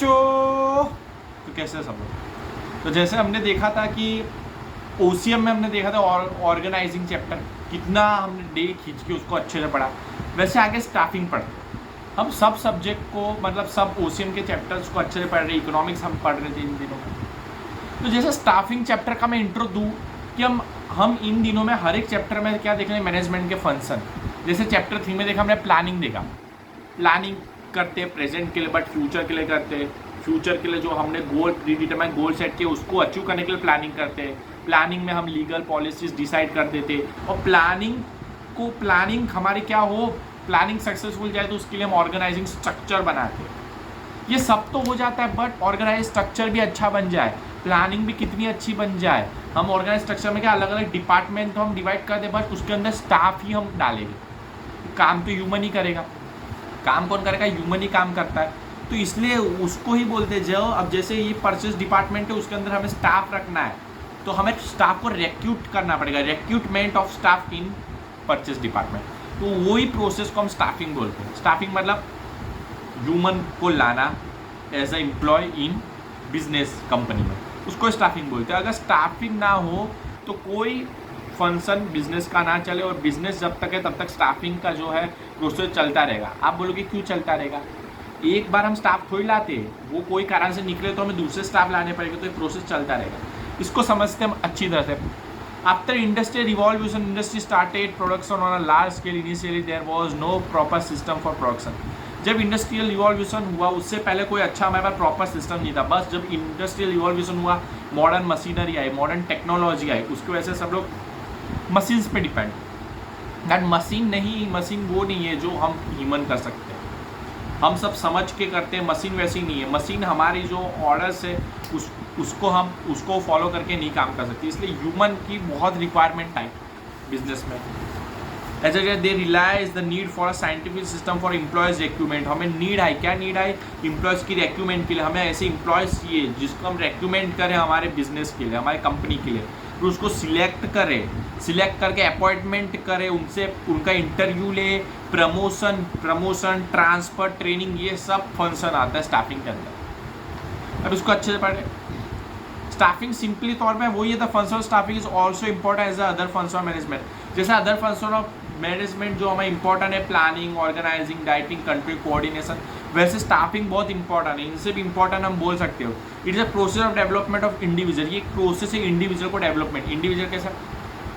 तो कैसे सब लोग, तो जैसे हमने देखा था कि ओसीएम में हमने देखा था ऑर्गेनाइजिंग चैप्टर, कितना हमने डे खींच के उसको अच्छे से पढ़ा, वैसे आगे स्टाफिंग पढ़ते हम सब सब्जेक्ट को, मतलब सब ओसीएम के चैप्टर्स को अच्छे से पढ़ रहे, इकोनॉमिक्स हम पढ़ रहे थे इन दिनों में। तो जैसे स्टाफिंग चैप्टर का मैं इंट्रो दूँ कि हम इन दिनों में हर एक चैप्टर में क्या देख रहे हैं, मैनेजमेंट के फंक्शन। जैसे चैप्टर 3 में देखा हमने प्लानिंग देखा, प्लानिंग करते प्रेजेंट के लिए बट फ्यूचर के लिए करते, फ्यूचर के लिए जो हमने गोल प्रीडिटरमाइन गोल सेट किए उसको अचीव करने के लिए प्लानिंग करते, प्लानिंग में हम लीगल पॉलिसीज डिसाइड कर देते, और प्लानिंग हमारी क्या हो, प्लानिंग सक्सेसफुल जाए तो उसके लिए हम ऑर्गेनाइजिंग स्ट्रक्चर बनाते। ये सब तो हो जाता है बट ऑर्गेनाइज स्ट्रक्चर भी अच्छा बन जाए, प्लानिंग भी कितनी अच्छी बन जाए, हम ऑर्गेनाइज स्ट्रक्चर में क्या अलग अलग डिपार्टमेंट तो हम डिवाइड कर दे, बट उसके अंदर स्टाफ ही हम डालेंगे, काम तो ह्यूमन ही करेगा। काम कौन करेगा, ह्यूमन ही काम करता है, तो इसलिए उसको ही बोलते हैं। जो अब जैसे ये परचेज डिपार्टमेंट है उसके अंदर हमें स्टाफ रखना है, तो हमें स्टाफ को रिक्रूट करना पड़ेगा, recruitment of staff in purchase department, तो वही प्रोसेस को हम स्टाफिंग बोलते हैं। स्टाफिंग मतलब ह्यूमन को लाना as a employ in business company में, उसको स्टाफिंग बोलते हैं। अगर स्टाफिंग ना हो तो कोई फंक्शन बिजनेस का ना चले, और बिजनेस जब तक है तब तक स्टाफिंग का जो है प्रोसेस चलता रहेगा। आप बोलोगे क्यों चलता रहेगा, एक बार हम स्टाफ थोड़ी लाते हैं, वो कोई कारण से निकले तो हमें दूसरे स्टाफ लाने पड़ेगा, तो ये प्रोसेस चलता रहेगा। इसको समझते हम अच्छी तरह से। After industrial revolution, industry started production on a large scale, initially there was no proper system for production. जब इंडस्ट्रियल रिवॉल्यूशन हुआ उससे पहले कोई अच्छा हमारे पास प्रॉपर सिस्टम नहीं था, बस जब इंडस्ट्रियल रिवॉल्यूशन हुआ, मॉडर्न मशीनरी आई, मॉडर्न टेक्नोलॉजी आई, उसकी वजह से सब लोग मशीन्स पे डिपेंड। दैट मशीन नहीं, मशीन वो नहीं है जो हम ह्यूमन कर सकते हैं, हम सब समझ के करते हैं, मशीन वैसी नहीं है। मशीन हमारी जो ऑर्डर्स है उसको फॉलो करके नहीं काम कर सकती, इसलिए ह्यूमन की बहुत रिक्वायरमेंट आई बिजनेस में। As a they realise the need for a scientific system for employees recruitment. हमें नीड है, क्या नीड है, एम्प्लॉयज़ की रिक्रूटमेंट के लिए। हमें ऐसे एम्प्लॉयज़ चाहिए जिसको हम रिक्रूटमेंट करें हमारे बिजनेस के लिए, हमारे कंपनी के लिए, फिर उसको सिलेक्ट करें, सिलेक्ट करके अपॉइंटमेंट करें, उनसे उनका इंटरव्यू ले, प्रमोशन ट्रांसफ़र ट्रेनिंग, ये सब फंक्शन आता है स्टाफिंग के अंदर। अब इसको अच्छे से पढ़ें। स्टाफिंग सिंपली तौर पे वही है, the function of staffing is also important as other function of management. जैसे अदर फंक्शन ऑफ मैनेजमेंट जो हमें इंपॉर्टेंट है, planning, organising, directing, control, coordination, वैसे स्टाफिंग बहुत इंपॉर्टेंट है, इनसे भी इंपॉर्टेंट हम बोल सकते हो। It is a process of development of individual. ये एक प्रोसेस है इंडिविजुअल को डेवलपमेंट। इंडिविजुअल कैसा,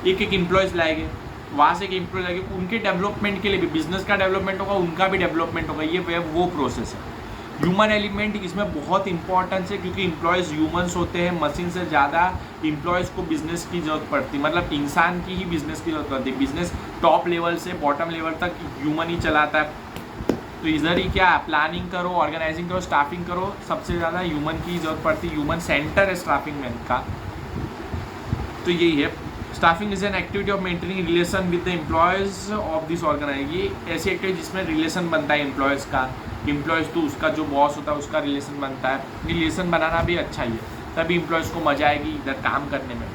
एक एक एम्प्लॉयज़ लाएंगे, वहाँ से एक एम्प्लॉय लाएंगे, उनके डेवलपमेंट के लिए भी, बिजनेस का डेवलपमेंट होगा, उनका भी डेवलपमेंट होगा, ये वो प्रोसेस है। ह्यूमन एलिमेंट इसमें बहुत इंपॉर्टेंस है, क्योंकि एम्प्लॉयज़ ह्यूमंस होते हैं, मशीन से ज़्यादा एम्प्लॉयज़ को बिजनेस की ज़रूरत पड़ती है, मतलब इंसान की ही बिजनेस की ज़रूरत पड़ती है। बिजनेस टॉप लेवल से बॉटम लेवल तक ह्यूमन ही चलाता है। तो इधर ही क्या, प्लानिंग करो, ऑर्गेनाइजिंग करो, स्टाफिंग करो, सबसे ज़्यादा ह्यूमन की ज़रूरत पड़ती है, ह्यूमन सेंटर है स्टाफिंग में का। तो यही है, staffing is an activity of maintaining relation with the employees of this organise. ये ऐसी एक्टिविटी जिसमें रिलेशन बनता है एम्प्लॉयज़ का, एम्प्लॉयज़ तो उसका जो बॉस होता है उसका रिलेशन बनता है। रिलेशन बनाना भी अच्छा ही है, तभी एम्प्लॉयज़ को मजा आएगी इधर काम करने में।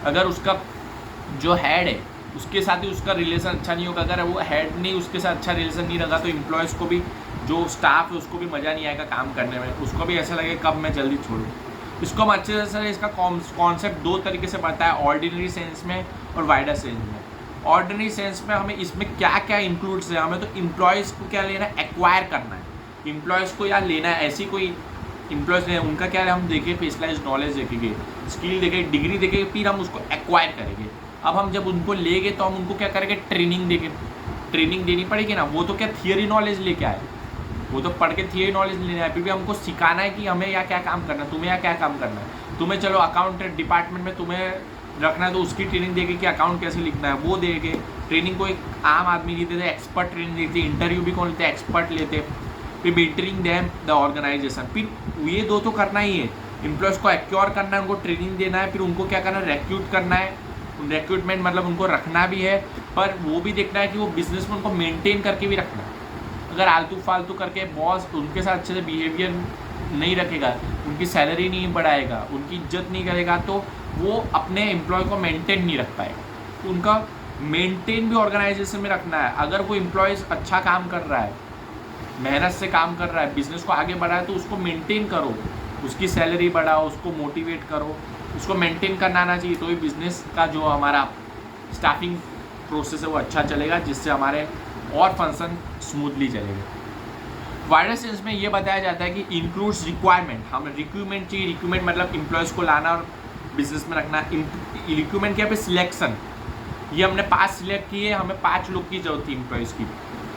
अगर उसका जो हेड है उसके साथ ही उसका रिलेशन अच्छा नहीं होगा, अगर वो हेड नहीं उसके साथ अच्छा रिलेशन नहीं रखा, तो एम्प्लॉयज़ को भी, जो स्टाफ है उसको भी मज़ा नहीं आएगा काम करने में, उसको भी ऐसा लगेगा कब मैं जल्दी छोड़ूँ। इसको हम अच्छे से, इसका कॉन्सेप्ट दो तरीके से पढ़ता है, ऑर्डिनरी सेंस में और वाइडर सेंस में। ऑर्डिनरी सेंस में हमें इसमें क्या क्या इंक्लूड्स है, हमें तो एम्प्लॉयज़ को क्या लेना है, एक्वायर करना है, एम्प्लॉयज़ को या लेना है, ऐसी कोई एम्प्लॉयज़ नहीं, उनका क्या है, हम देखें स्पेशलाइज्ड नॉलेज देखेंगे, स्किल देखेंगे, डिग्री देखेंगे, फिर हम उसको एक्वायर करेंगे। अब हम जब उनको लेंगे तो हम उनको क्या करेंगे, ट्रेनिंग देंगे, ट्रेनिंग देनी पड़ेगी ना। वो तो क्या थियरी नॉलेज लेके आए, वो तो पढ़ के थियरी नॉलेज लेना है, फिर भी हमको सिखाना है कि हमें या क्या काम करना है, तुम्हें या क्या काम करना है। तुम्हें चलो अकाउंट डिपार्टमेंट में तुम्हें रखना है तो उसकी ट्रेनिंग देगी कि अकाउंट कैसे लिखना है, वो देंगे ट्रेनिंग। को एक आम आदमी नहीं देते, एक्सपर्ट ट्रेनिंग देते, इंटरव्यू भी कौन लेते, एक्सपर्ट लेते, फिर मेंटरिंग देम द ऑर्गेनाइजेशन। फिर ये दो तो करना ही है, एम्प्लॉयज़ को एक्योर करना है, उनको ट्रेनिंग देना है, फिर उनको क्या करना है, रिक्रूट करना है। रिक्रूटमेंट मतलब उनको रखना भी है, पर वो भी देखना है कि वो बिजनेस में उनको मेंटेन करके भी रखना है। अगर आलतू फालतू करके बॉस उनके साथ अच्छे से बिहेवियर नहीं रखेगा, उनकी सैलरी नहीं बढ़ाएगा, उनकी इज्जत नहीं करेगा, तो वो अपने एम्प्लॉय को मेंटेन नहीं रख पाएगा। तो उनका मेंटेन भी ऑर्गेनाइजेशन में रखना है। अगर वो एम्प्लॉयज़ अच्छा काम कर रहा है मेहनत से काम कर रहा है, बिजनेस को आगे बढ़ाए, तो उसको मेंटेन करो, उसकी सैलरी बढ़ाओ, उसको मोटिवेट करो, उसको मेंटेन करना आना चाहिए, तो ये बिजनेस का जो हमारा स्टाफिंग प्रोसेस है वो अच्छा चलेगा, जिससे हमारे और फंक्शन स्मूथली चलेगा। वाइडर सेंस में ये बताया जाता है कि इंक्लूड्स रिक्वायरमेंट, हमें रिक्रूटमेंट चाहिए, रिक्रूटमेंट मतलब एम्प्लॉयज़ को लाना और बिजनेस में रखना। रिक्रूटमेंट क्या पे सिलेक्शन, ये हमने 5 सिलेक्ट किए, हमें 5 लोग की जरूरत थी एम्प्लॉयज़ की,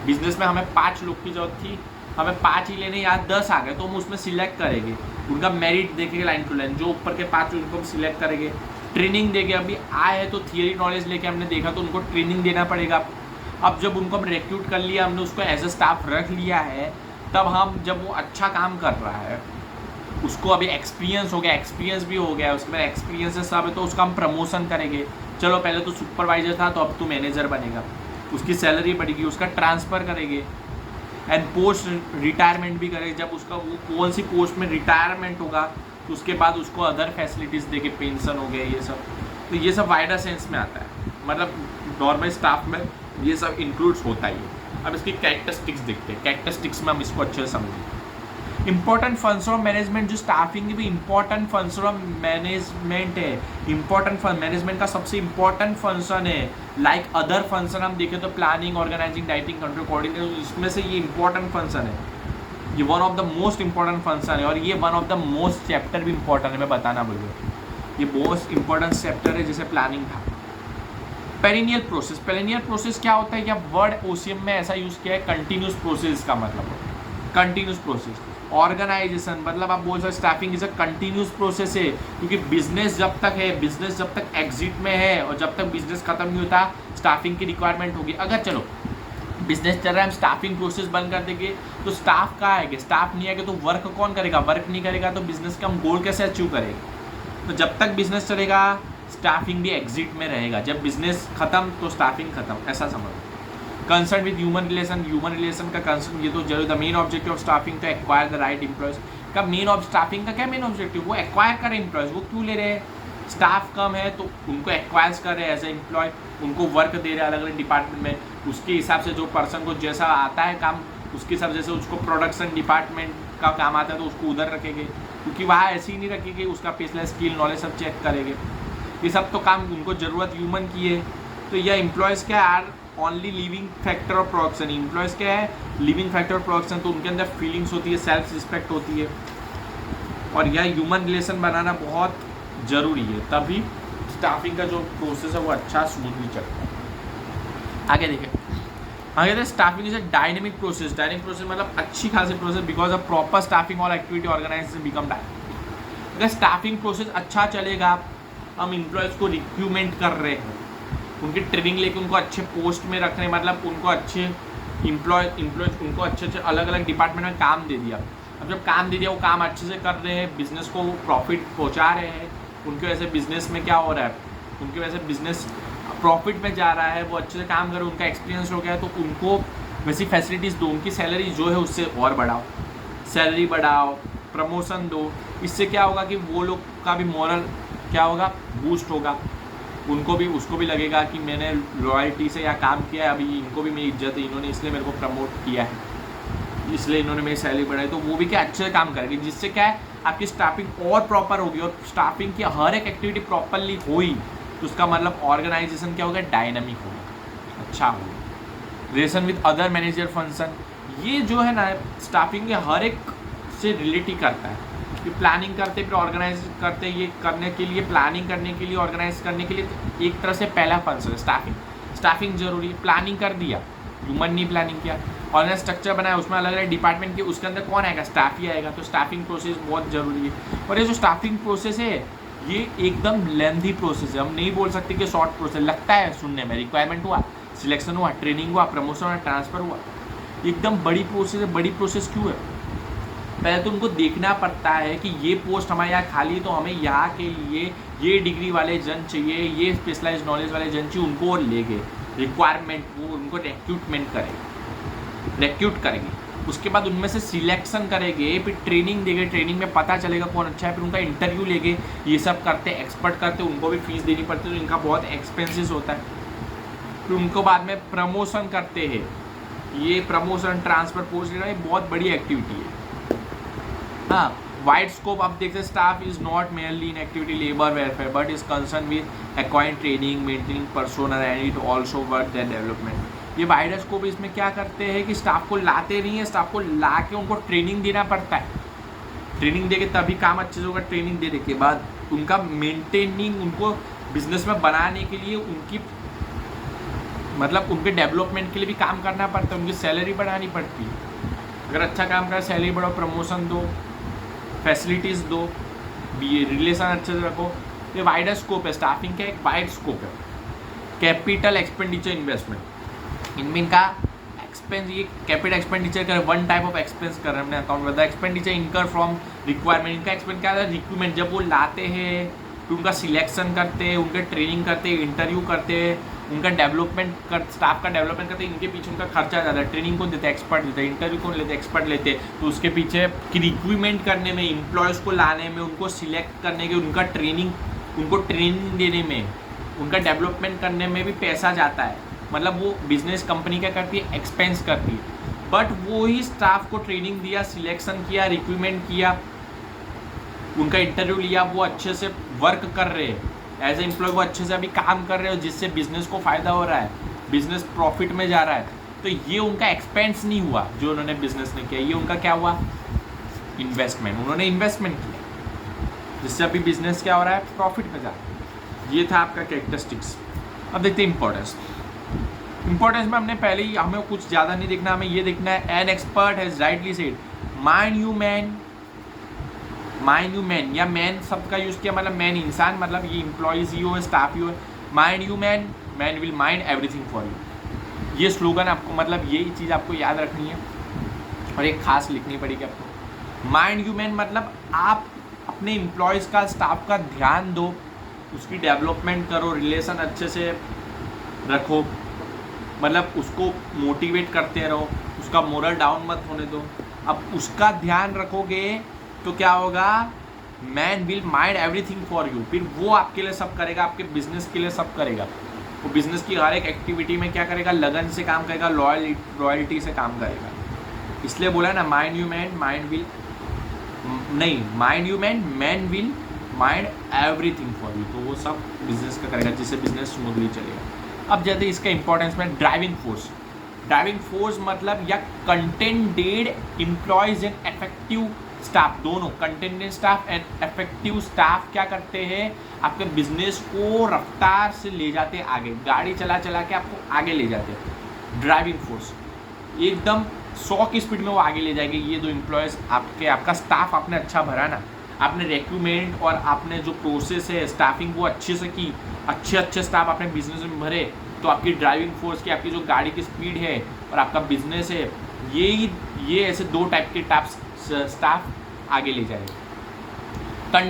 बिजनेस में हमें 5 लोग की जरूरत थी, हमें 5 ही लेने, या 10 आ गए तो हम उसमें सिलेक्ट करेंगे, उनका मेरिट देखेंगे लाइन टू लाइन, जो ऊपर के 5 उनको हम सिलेक्ट करेंगे, ट्रेनिंग देंगे। अभी आए हैं तो थियरी नॉलेज लेके हमने देखा तो उनको ट्रेनिंग देना पड़ेगा। अब जब उनको हम रिक्रूट कर लिया, हमने उसको एज ए स्टाफ रख लिया है, तब हम जब वो अच्छा काम कर रहा है, उसको अभी एक्सपीरियंस हो गया, एक्सपीरियंस भी हो गया, उसके बाद एक्सपीरियंस से सब है, तो उसका हम प्रमोशन करेंगे। चलो पहले तो सुपरवाइजर था तो अब तो मैनेजर बनेगा, उसकी सैलरी बढ़ेगी, उसका ट्रांसफ़र करेंगे, एंड पोस्ट रिटायरमेंट भी करेंगे। जब उसका वो कौन सी पोस्ट में रिटायरमेंट होगा तो उसके बाद उसको अदर फैसिलिटीज़ देके, पेंशन हो गए, ये सब, तो ये सब वाइडर सेंस में आता है, मतलब नॉर्मल स्टाफ में ये सब इंक्लूड्स होता ही है। अब इसकी कैरेक्टरिस्टिक्स देखते हैं, कैरेक्टरिस्टिक्स में हम इसको अच्छे से समझें। इंपॉर्टेंट फंक्शन ऑफ मैनेजमेंट, जो स्टाफिंग की भी इंपॉर्टेंट फंक्शन ऑफ मैनेजमेंट है, इंपॉर्टेंट मैनेजमेंट का सबसे इंपॉर्टेंट फंक्शन है। लाइक अदर फंक्शन हम देखें तो planning, organising, directing, control, coordination, इसमें से ये इंपॉर्टेंट फंक्शन है, ये one of the most important function है, और ये one of the most chapter भी इंपॉर्टेंट है, मैं बताना भूल गया, ये मोस्ट इंपॉर्टेंट चैप्टर है जैसे प्लानिंग था। पेरिनियल प्रोसेस, पेरिनियल प्रोसेस क्या होता है, क्या वर्ड ओसीएम में ऐसा यूज़ किया है, कंटिन्यूस प्रोसेस का मतलब कंटिन्यूस प्रोसेस। ऑर्गेनाइजेशन मतलब आप बोल सकते staffing is a continuous process है, क्योंकि बिजनेस जब तक है, बिजनेस जब तक एग्जिट में है और जब तक बिजनेस खत्म नहीं होता, स्टाफिंग की रिक्वायरमेंट होगी। अगर चलो बिजनेस चल रहा है, हम स्टाफिंग प्रोसेस बंद कर देंगे तो स्टाफ कहाँ आएगा, स्टाफ नहीं आएगा तो वर्क कौन करेगा, वर्क नहीं करेगा तो बिजनेस का हम गोल कैसे अचीव करेंगे। तो जब तक बिजनेस चलेगा स्टाफिंग भी एग्जिट में रहेगा, जब बिजनेस खत्म तो स्टाफिंग खत्म, ऐसा समझो। कंसर्न विद ह्यूमन रिलेशन का कंसर्न, ये तो जरूर the main objective of staffing तो एक्वायर द राइट एम्प्लॉयज का मेन ऑफ स्टाफिंग का क्या मेन ऑब्जेक्टिव, वो एक्वायर करे एम्प्लॉयज। वो क्यों ले रहे हैं, स्टाफ कम है तो उनको एक्वायर कर रहे हैं एज ए एम्प्लॉय, उनको वर्क दे रहे हैं अलग अलग डिपार्टमेंट में, उसके हिसाब से जो पर्सन को जैसा आता है काम, उसके हिसाब जैसे उसको प्रोडक्शन डिपार्टमेंट का काम आता है तो उसको उधर रखेंगे, क्योंकि वहाँ ऐसे ही नहीं रखेंगे, उसका पिछला स्किल नॉलेज सब चेक करेंगे। ये सब तो काम उनको ज़रूरत ह्यूमन की है। तो यह एम्प्लॉयज़ क्या are only living factor of production, employees क्या है, लिविंग फैक्टर ऑफ प्रोडक्शन, तो उनके अंदर फीलिंग्स होती है, सेल्फ रिस्पेक्ट होती है, और यह ह्यूमन रिलेशन बनाना बहुत ज़रूरी है, तभी स्टाफिंग का जो प्रोसेस है वो अच्छा स्मूथली चलता है। आगे देखिए staffing is a dynamic process, dynamic process मतलब अच्छी खासी process, because of proper staffing और एक्टिविटी ऑर्गेनाइजेशन बिकम डायनेमिक। अगर स्टाफिंग प्रोसेस अच्छा चलेगा, हम एम्प्लॉयज़ को रिक्रूटमेंट कर रहे हैं, उनकी ट्रेनिंग लेके उनको अच्छे पोस्ट में रख रहे हैं, मतलब उनको अच्छे एम्प्लॉयज़ उनको अच्छे अलग अलग डिपार्टमेंट में काम दे दिया। अब जब काम दे दिया, वो काम अच्छे से कर रहे हैं, बिजनेस को प्रॉफिट पहुंचा रहे हैं, उनके वजह से बिजनेस में क्या हो रहा है, उनकी वजह से बिजनेस प्रॉफिट में जा रहा है, वो अच्छे से काम कर रहे हैं, उनका एक्सपीरियंस हो गया है, तो उनको वैसी फैसिलिटीज़ दो, उनकी सैलरी जो है उससे और बढ़ाओ, सैलरी बढ़ाओ, प्रमोशन दो। इससे क्या होगा कि वो लोग का भी मॉरल क्या होगा, बूस्ट होगा, उनको भी उसको भी लगेगा कि मैंने लॉयल्टी से यहाँ काम किया है, अभी इनको भी मेरी इज्जत है, इन्होंने इसलिए मेरे को प्रमोट किया है, इसलिए इन्होंने मेरी सैलरी बढ़ाई, तो वो भी क्या अच्छे से काम करेंगे, जिससे क्या है आपकी स्टाफिंग और प्रॉपर होगी, और स्टाफिंग की हर एक एक्टिविटी प्रॉपरली हुई तो उसका मतलब ऑर्गेनाइजेशन क्या होगा, डायनामिक होगा, अच्छा होगा। Relation with other manager function, ये जो है ना स्टाफिंग के हर एक से रिलेट ही करता है, कि प्लानिंग करते फिर ऑर्गेनाइज करते, ये करने के लिए प्लानिंग करने के लिए ऑर्गेनाइज करने के लिए एक तरह से पहला फंक्शन है स्टाफिंग जरूरी है। प्लानिंग कर दिया, ह्यूमन नहीं प्लानिंग किया, ऑर्गेनाइज स्ट्रक्चर बनाया, उसमें अलग अलग डिपार्टमेंट के, उसके अंदर कौन आएगा, स्टाफ ही आएगा, तो स्टाफिंग प्रोसेस बहुत ज़रूरी है। और ये जो स्टाफिंग प्रोसेस है ये एकदम लेंथी प्रोसेस है, हम नहीं बोल सकते कि शॉर्ट प्रोसेस लगता है सुनने में, रिक्वायरमेंट हुआ, सिलेक्शन हुआ, ट्रेनिंग हुआ, प्रमोशन हुआ, ट्रांसफ़र हुआ, एकदम बड़ी प्रोसेस है। बड़ी प्रोसेस क्यों है, पहले तो उनको देखना पड़ता है कि ये पोस्ट हमारे यहाँ खाली है, तो हमें यहाँ के लिए ये डिग्री वाले जन चाहिए, ये स्पेशलाइज नॉलेज वाले जन चाहिए, उनको ले गए रिक्वायरमेंट, वो उनको रिक्रूट करेंगे, उसके बाद उनमें से सिलेक्शन करेंगे, फिर ट्रेनिंग देंगे, ट्रेनिंग में पता चलेगा कौन अच्छा है, फिर उनका इंटरव्यू लेंगे, ये सब करते एक्सपर्ट करते, उनको भी फीस देनी पड़ती है, तो इनका बहुत एक्सपेंसिस होता है। फिर उनको बाद में प्रमोशन करते हैं, ये प्रमोशन, ट्रांसफर, पोस्ट लेना, ये बहुत बड़ी एक्टिविटी है। हाँ, वाइड स्कोप आप देखते हैं, staff is not merely in activity labour welfare but is concern with acquiring training, maintaining personnel and it also work their development. ये वाइडर स्कोप इसमें क्या करते हैं कि स्टाफ को लाते नहीं है, स्टाफ को ला के उनको ट्रेनिंग देना पड़ता है। ट्रेनिंग दे के तभी काम अच्छे से होगा। ट्रेनिंग देने के बाद उनका मेंटेनिंग, उनको बिजनेस में बनाने के लिए उनकी मतलब उनके डेवलपमेंट के लिए भी काम करना पड़ता है, उनकी सैलरी बढ़ानी पड़ती है। अगर अच्छा काम करें, सैलरी बढ़ाओ, प्रमोशन दो, फैसिलिटीज़ दो, रिलेशन अच्छे से रखो। ये वाइडर स्कोप है, स्टाफिंग का एक वाइड स्कोप है। कैपिटल एक्सपेंडिचर इन्वेस्टमेंट, इनमें इनका एक्सपेंस, ये कैपिटल एक्सपेंडिचर कर वन टाइप ऑफ एक्सपेंस कर रहे हैं अपने अकाउंट में। द एक्सपेंडिचर इनकर फ्रॉम रिक्वायरमेंट, इनका एक्सपेंस क्या है, रिक्रूटमेंट, जब वो लाते हैं तो उनका सिलेक्शन करते हैं, उनके ट्रेनिंग करते हैं, इंटरव्यू करते हैं, उनका डेवलपमेंट कर, स्टाफ का डेवलपमेंट करते हैं, इनके पीछे उनका खर्चा ज़्यादा है। ट्रेनिंग कौन देते हैं, एक्सपर्ट देते हैं। इंटरव्यू कौन लेते हैं, एक्सपर्ट लेते हैं। तो उसके पीछे कि रिक्रूटमेंट करने में, एम्प्लॉयज़ को लाने में, उनको सिलेक्ट करने के, उनका ट्रेनिंग, उनको ट्रेनिंग देने में, उनका डेवलपमेंट करने में भी पैसा जाता है। मतलब वो बिजनेस कंपनी क्या करती है, एक्सपेंस करती है। बट वो ही स्टाफ को ट्रेनिंग दिया, सिलेक्शन किया, रिक्रूटमेंट किया, उनका इंटरव्यू लिया, वो अच्छे से वर्क कर रहे हैं एज ए एम्प्लॉय, वो अच्छे से अभी काम कर रहे हो, जिससे बिजनेस को फ़ायदा हो रहा है, बिजनेस प्रॉफिट में जा रहा है। तो ये उनका एक्सपेंस नहीं हुआ जो उन्होंने बिजनेस ने किया, ये उनका क्या हुआ, इन्वेस्टमेंट। उन्होंने इन्वेस्टमेंट किया, जिससे अभी बिजनेस क्या हो रहा है, प्रॉफिट में जा रहा है। ये था आपका कैरेक्टरिस्टिक्स। अब देखते हैं इंपॉर्टेंस। इंपॉर्टेंस में हमने पहले ही, हमें कुछ ज़्यादा नहीं देखना, हमें ये देखना है, an expert has rightly said, mind you man, mind you man, या मैन शब्द का यूज़ किया, मतलब मैन इंसान, मतलब ये इम्प्लॉयज़ ही हो, स्टाफ ही हो। Mind you man, man will mind everything for you. ये स्लोगन आपको, मतलब यही चीज़ आपको याद रखनी है और एक खास लिखनी पड़ेगी आपको। माइंड यू मैन मतलब आप अपने एम्प्लॉयज़ का, स्टाफ का ध्यान दो, उसकी डेवलपमेंट करो, रिलेशन अच्छे से रखो, मतलब उसको मोटिवेट करते रहो, उसका मोरल डाउन मत होने दो। अब उसका ध्यान रखोगे तो क्या होगा, man will mind everything for you, फिर वो आपके लिए सब करेगा, आपके बिजनेस के लिए सब करेगा। वो बिजनेस की हर एक एक्टिविटी में क्या करेगा, लगन से काम करेगा, लॉयल्टी से काम करेगा। इसलिए बोला है ना, mind you man, mind will नहीं, mind you man, man will mind everything for you. तो वो सब बिजनेस का करेगा, जिससे बिजनेस स्मूथली चलेगा। अब जैसे इसका इंपॉर्टेंस में ड्राइविंग फोर्स। ड्राइविंग फोर्स मतलब या contented employees and effective staff, दोनों contented staff and effective staff क्या करते हैं, आपके बिजनेस को रफ्तार से ले जाते हैं आगे, गाड़ी चला चला के आपको आगे ले जाते हैं। ड्राइविंग फोर्स एकदम 100 की स्पीड में वो आगे ले जाएंगे। ये दो एम्प्लॉयज़ आपका स्टाफ आपने अच्छा भरा ना, आपने रिक्रूटमेंट और आपने जो प्रोसेस है स्टाफिंग वो अच्छे से की, अच्छे स्टाफ आपने बिजनेस में भरे, तो आपकी ड्राइविंग फोर्स की, आपकी जो गाड़ी की स्पीड है और आपका बिजनेस है, ये ऐसे दो टाइप के स्टाफ आगे ले जाएगा।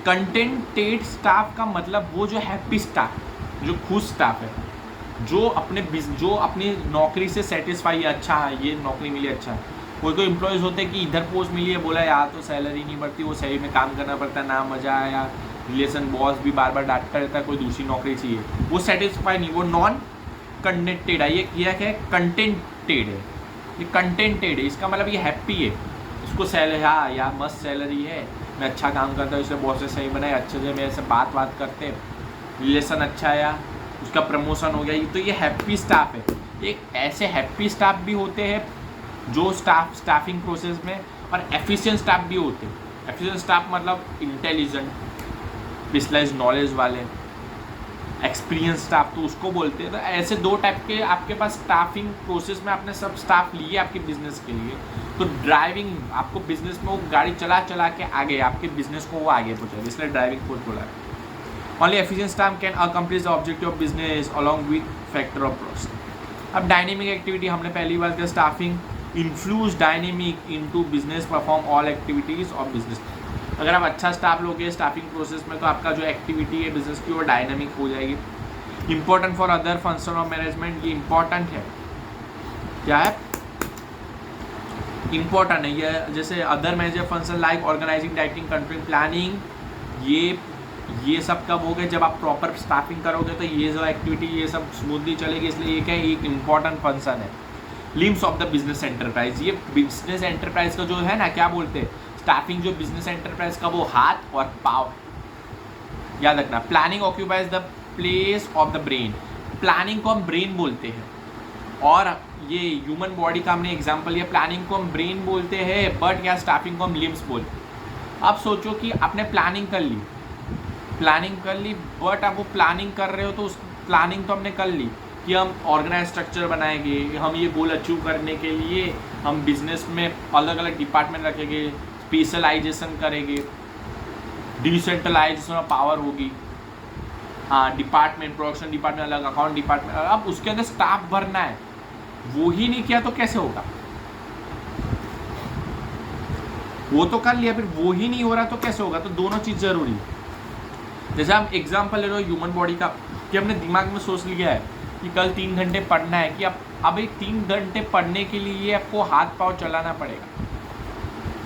कंटेंटेड स्टाफ का मतलब वो जो हैप्पी स्टाफ, जो खुश स्टाफ है, जो अपनी नौकरी से सेटिस्फाई है, अच्छा है ये नौकरी मिली, अच्छा। कोई एम्प्लॉयज़ होते हैं कि इधर पोस्ट मिली है, बोला यार तो सैलरी नहीं बढ़ती, वो सही में काम करना पड़ता है, ना मज़ा आया, रिलेशन, बॉस भी बार बार डांटता रहता है, कोई दूसरी नौकरी चाहिए, वो सेटिस्फाई नहीं, वो नॉन कंटेंटेड है। ये किया क्या है, कंटेंटेड है, ये कंटेंटेड है, इसका मतलब ये हैप्पी है, इसको सैलरी, हाँ यार मस्त सैलरी है, मैं अच्छा काम करता हूँ, इससे बॉस से सही बनाए, अच्छे से मेरे से बात करते, रिलेशन अच्छा आया, उसका प्रमोशन हो गया, तो ये हैप्पी स्टाफ है। एक ऐसे हैप्पी स्टाफ भी होते हैं जो स्टाफिंग प्रोसेस में, और एफिशिएंट स्टाफ भी होते हैं। एफिशिएंट स्टाफ मतलब इंटेलिजेंट, स्पेशलाइज नॉलेज वाले, एक्सपीरियंस स्टाफ, तो उसको बोलते हैं। तो ऐसे दो टाइप के आपके पास स्टाफिंग प्रोसेस में आपने सब स्टाफ लिए आपके बिजनेस के लिए। तो ड्राइविंग, आपको बिजनेस में वो गाड़ी चला के आगे आपके बिजनेस को वो आगे पहुँचाएगा, इसलिए ड्राइविंग फोर्स बोला है। Only efficient staff can accomplish the objective of business along with factor of process. अब डायनेमिक एक्टिविटी हमने पहली बार किया, staffing infuses dynamic into business perform all activities of business. अगर आप अच्छा स्टाफ लोगे स्टाफिंग प्रोसेस में, तो आपका जो एक्टिविटी है बिजनेस की वो डायनेमिक हो जाएगी। Important for other function of management, ये इंपॉर्टेंट है, क्या है, इंपॉर्टेंट है ये। जैसे other manager function like organising, directing, controlling, planning, ये सब कब हो गए, जब आप प्रॉपर स्टाफिंग करोगे तो ये जो एक्टिविटी ये सब स्मूथली चलेगी, इसलिए ये क्या एक इंपॉर्टेंट फंक्शन है। Limbs of the business enterprise, ये बिजनेस एंटरप्राइज का जो है ना, क्या बोलते हैं, स्टाफिंग जो बिजनेस एंटरप्राइज का वो हाथ और पाव है। याद रखना, planning occupies the place of the brain, planning को हम ब्रेन बोलते हैं, और ये ह्यूमन बॉडी का हमने एग्जांपल लिया, प्लानिंग को हम ब्रेन बोलते हैं बट या स्टाफिंग को हम लिम्स बोलते हैं। अब सोचो कि आपने प्लानिंग कर ली बट आप वो प्लानिंग कर रहे हो तो उस प्लानिंग तो हमने कर ली कि हम ऑर्गेनाइज स्ट्रक्चर बनाएंगे, हम ये गोल अचीव करने के लिए हम बिजनेस में अलग अलग डिपार्टमेंट रखेंगे, स्पेशलाइजेशन करेंगे, डिसेंट्रलाइजेशन ऑफ पावर होगी, हाँ, डिपार्टमेंट, प्रोडक्शन डिपार्टमेंट अलग, अकाउंट डिपार्टमेंट, अब उसके अंदर स्टाफ भरना है, वो ही नहीं किया तो कैसे होगा? वो तो कर लिया, फिर वो ही नहीं हो रहा तो कैसे होगा? तो दोनों चीज़ जरूरी है। जैसे हम एग्जाम्पल ले रहे हो ह्यूमन बॉडी का, कि हमने दिमाग में सोच लिया है कि कल 3 घंटे पढ़ना है, कि अब एक 3 घंटे पढ़ने के लिए आपको हाथ पाँव चलाना पड़ेगा,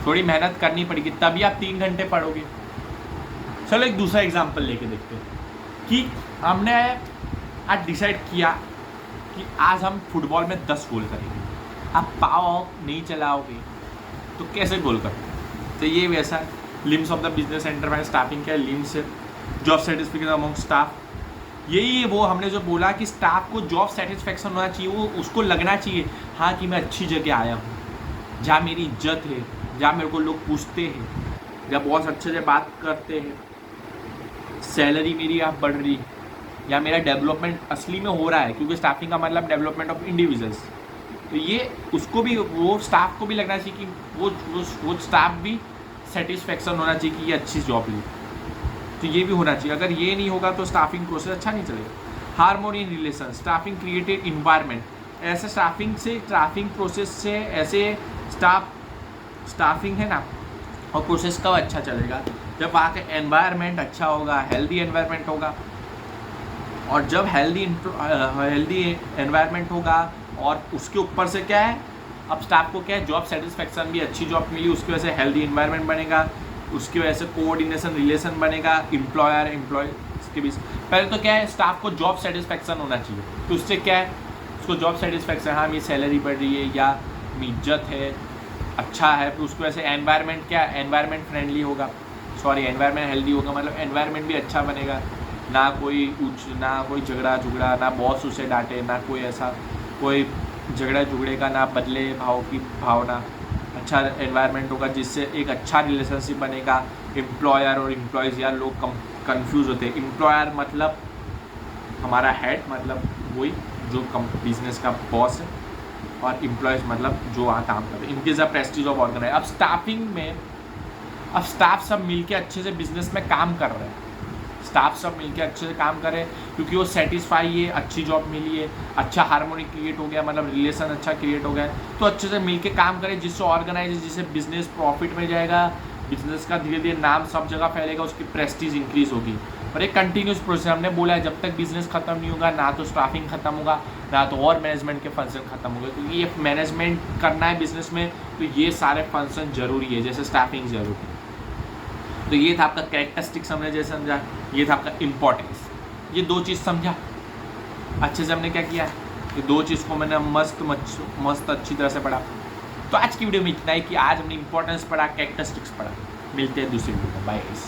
थोड़ी मेहनत करनी पड़ेगी, तभी आप 3 घंटे पढ़ोगे। चलो एक दूसरा एग्जाम्पल लेके देखते हैं कि हमने आज डिसाइड किया कि आज हम फुटबॉल में 10 गोल करेंगे, आप पाँव नहीं चलाओगे तो कैसे गोल करोगे? तो ये वैसा limbs of the business enterprise, staffing क्या है, लिम्स है, जॉब सेटिस्फेक्शन अमंग स्टाफ। यही है वो हमने जो बोला कि स्टाफ को जॉब सेटिस्फेक्शन होना चाहिए, वो उसको लगना चाहिए हाँ कि मैं अच्छी जगह आया हूँ, जहाँ मेरी इज्जत है, जहाँ मेरे को लोग पूछते हैं, जहाँ बॉस अच्छे से बात करते हैं, सैलरी मेरी आप बढ़ रही, या मेरा डेवलपमेंट असली में हो रहा है, क्योंकि स्टाफिंग का मतलब डेवलपमेंट ऑफ इंडिविजुअल्स। तो ये उसको भी, वो स्टाफ को भी लगना चाहिए कि वो स्टाफ भी सेटिस्फेक्शन होना चाहिए कि ये अच्छी जॉब ली, तो ये भी होना चाहिए। अगर ये नहीं होगा तो स्टाफिंग प्रोसेस अच्छा नहीं चलेगा। Harmony in relation, staffing created environment, ऐसे स्टाफिंग प्रोसेस से ऐसे स्टाफिंग है ना, और प्रोसेस कब अच्छा चलेगा? जब वहाँ का एनवायरनमेंट अच्छा होगा, हेल्दी एनवायरनमेंट होगा, और जब हेल्दी एनवायरनमेंट होगा और उसके ऊपर से क्या है, अब स्टाफ को क्या है, जॉब सेटिस्फेक्शन भी, अच्छी जॉब मिली, उसकी वजह से हेल्दी एनवायरनमेंट बनेगा, उसकी वजह से कोऑर्डिनेशन रिलेशन बनेगा एम्प्लॉयर एम्प्लॉय के बीच। पहले तो क्या है, स्टाफ को जॉब सेटिस्फेक्शन होना चाहिए, तो उससे क्या है, उसको जॉब सेटिस्फेक्शन, हाँ मेरी सैलरी बढ़ रही है या मेरी इज्जत है, अच्छा है, तो उसकी वजह से एनवायरनमेंट क्या है, एनवायरनमेंट फ्रेंडली होगा, एनवायरनमेंट हेल्दी होगा, मतलब एनवायरनमेंट भी अच्छा बनेगा, ना कोई झगड़ा, ना बॉस उसे डांटे, ना कोई ऐसा कोई झगड़े का, ना बदले भाव की भावना, अच्छा एनवायरनमेंट होगा जिससे एक अच्छा रिलेशनशिप बनेगा। एम्प्लॉयर और एम्प्लॉयज़, यार लोग कंफ्यूज होते हैं, एम्प्लॉयर मतलब हमारा हेड, मतलब वही जो बिजनेस का बॉस है, और एम्प्लॉयज़ मतलब जो वहाँ काम करते हैं, इनकेज द प्रेस्टीज ऑफ ऑर्गेनाइज। अब स्टाफिंग में अब स्टाफ सब मिलके अच्छे से बिजनेस में काम कर रहे हैं, स्टाफ सब मिलके अच्छे से काम करें, क्योंकि वो सेटिस्फाई है, अच्छी जॉब मिली है, अच्छा हार्मोनी क्रिएट हो गया, मतलब रिलेशन अच्छा क्रिएट हो गया, तो अच्छे से मिलके काम करें, जिससे ऑर्गेनाइज, जिससे बिजनेस प्रॉफिट में जाएगा, बिजनेस का धीरे धीरे नाम सब जगह फैलेगा, उसकी प्रेस्टीज इंक्रीज होगी। और एक कंटिन्यूस प्रोसेस, हमने बोला है जब तक बिजनेस खत्म नहीं होगा, ना तो स्टाफिंग खत्म होगा, ना तो और मैनेजमेंट के फंक्शन खत्म होंगे, क्योंकि ये मैनेजमेंट करना है बिजनेस में, तो ये सारे फंक्शन जरूरी है, जैसे स्टाफिंग जरूरी है। तो ये था आपका कैरेक्टरिस्टिक्स, हमने जैसे समझा, ये था आपका इम्पोर्टेंस, ये 2 चीज़ समझा अच्छे से। हमने क्या किया, ये 2 चीज़ को मैंने मस्त अच्छी तरह से पढ़ा। तो आज की वीडियो में इतना ही कि आज हमने इंपॉर्टेंस पढ़ा, कैरेक्टरिस्टिक्स पढ़ा। मिलते हैं दूसरी वीडियो में, बाय गाइस।